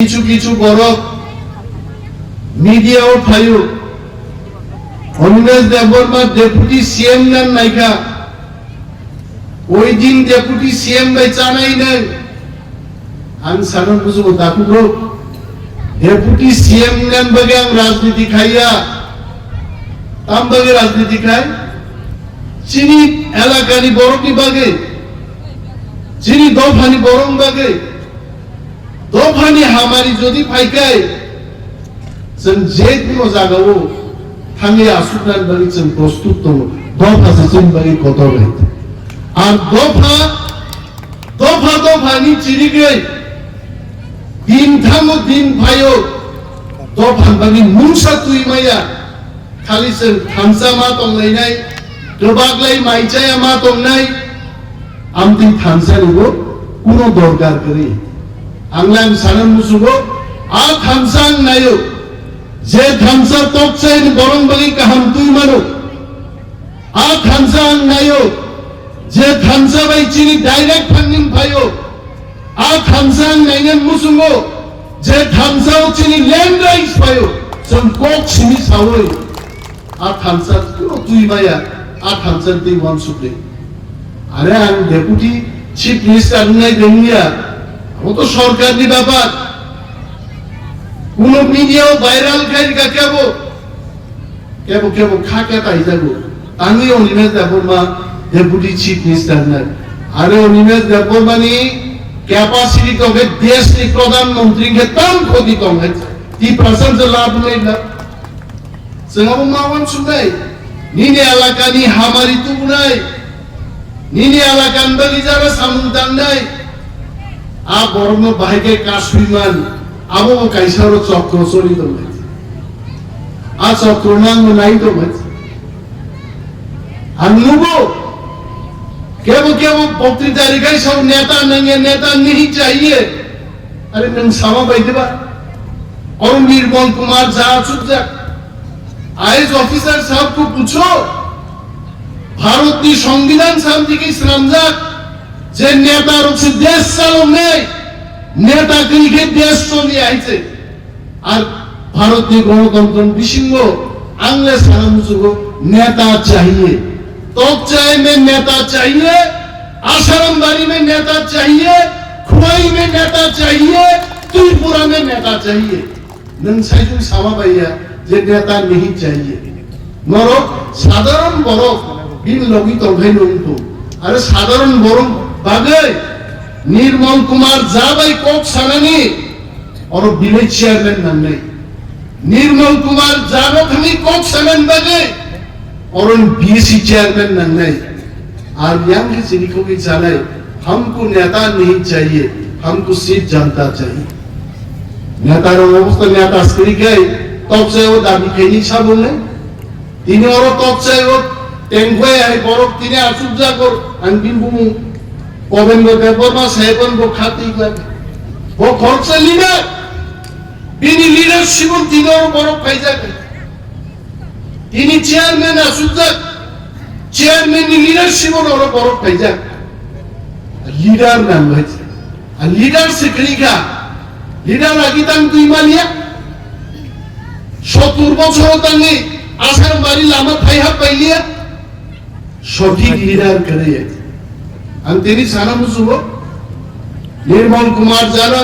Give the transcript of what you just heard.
কিছু কিছু বড় মিডিয়াও থাইও অনিমেষ দেববর্মা ডেপুটি সিএম নেন নাইকা ওই দিন ডেপুটি সিএম বাই চানাই নেই আমি সাধারণ বুঝবো দাকুগো ডেপুটি সিএম নেন বাগে আং রাজনীতি খাইয়া তাম বাগে রাজনীতি খাই চিনি এলাকানি বড়কি বাগে চিনি দফানি বরং বাগে দফানি হামারি যদি ফাইকাय जों जेखुनु जागाव थांगे आसुनान बागै जों प्रस्तुत दङ दफा जों बागै कतबाय आर दफानि चिरिगै दिन थामो दिन फायो दफा बागै मुंसा तुइमाया खालि जों थामसा मा दंलायनाय गोबागलाय माइचाया मा दंनाय आमति थामसानिबो कुनो दरकार गरि आंलां सानान मुसुगो आ थामसां नायो जे थामसा तकसाइन बरं बागै गाहाम तुइ मानो आ थामसा आं नायो जे थामसा बाय चिनि डाइरेक्ट फांनिं फायो आ थामसा आं नायनान मुसुगो जे थामसा चिनि लैंड राइट्स फायो जों कक सिनि सावै आ थामसा कुनो तुइ माया आ थामसा दै वान सुप्रे आरे आं डेपुटी चीफ मिनिस्टार नाय दोंनिया ও তো সরকারি ব্যাপার কোন মিডিয়াও ভাইরাল খাইকা কেবো খাকা তাই যাবো আমি Animesh Debbarma deputy chief minister না আরে অনিমেষ দেববর্মানি ক্যাপাসিটি তবে দেশনি প্রধানমন্ত্রীকে তাম ক্ষতি কম হয়েছে কি প্রশংসা লাভ নেই না जोंहाबो मावन सुनाय निनि एलाकानि हामारि तुबनाय निनि एलाकानि बागै जारा सामुं दांनाय आ बरम बाहायके काश्मीरमान आबो काइसारो चक्र चली दं आ चक्र नांग नाय दं आंनुबो केबो बक्ति तारिखाय सब नेता नंगे नेता नहीं चाहिए अरे नों सामा बायदिबा और निर्मल कुमार जा चुपचाप आईएएस ऑफिसर साहब को पूछो भारत की संविधान शांति के इस्लाम যে নেতা রয়েছে দেশ চালক নেই নেতাকে দেশ চলিয়ে আইছে আর ভারতীয় গণতন্ত্র বিশৃঙ্গ আংলে সারা মুসুগ নেতা चाहिए तोकचाय में नेता चाहिए आसाराम बाड़ी में नेता चाहिए खुवाई में नेता चाहिए त्रिपुरा में नेता चाहिए नों साइजों सामा बाइया जे नेता नहीं चाहिए नरक साधारण बरफ बिन लगि तंगाय नंगौ आरो साधारण बरफ बागै निर्मल कुमार जाबाय कक सानानि और बिले चेयरमैन नांनाय निर्मल कुमार जानो थांनि कक सानान बागै और बीएससी चेयरमैन नांनाय आर यां के जिनिखौ जानाय हमको नेता नहीं चाहिए हमको सिर्फ जनता चाहिए नेतार अवस्था नेता स्क्रिकै तब से वो दाबी खैनि साबुने तिनि और तब से वो टेंगवे आइ बरफ तिनि आसुब जागर आं बिनबुमु कबेंद्र देबबर्मा साहेबन वो खाती लागे वो खर्च लीडर बिनी लीडरशिप तिनि और बरफ खाइजा तिनि चेयरमैन आसुजा चेयरमैन नि लीडरशिप और बरफ खाइजा लीडर नाम है आ लीडर सिकरिका लीडर आगितां दुइमालिया 70 বছর तांनि आसार बारी लामा थाइहा पाइलिया सठिक लीडर करे ang tini sana musuh Nirmal Kumar जाना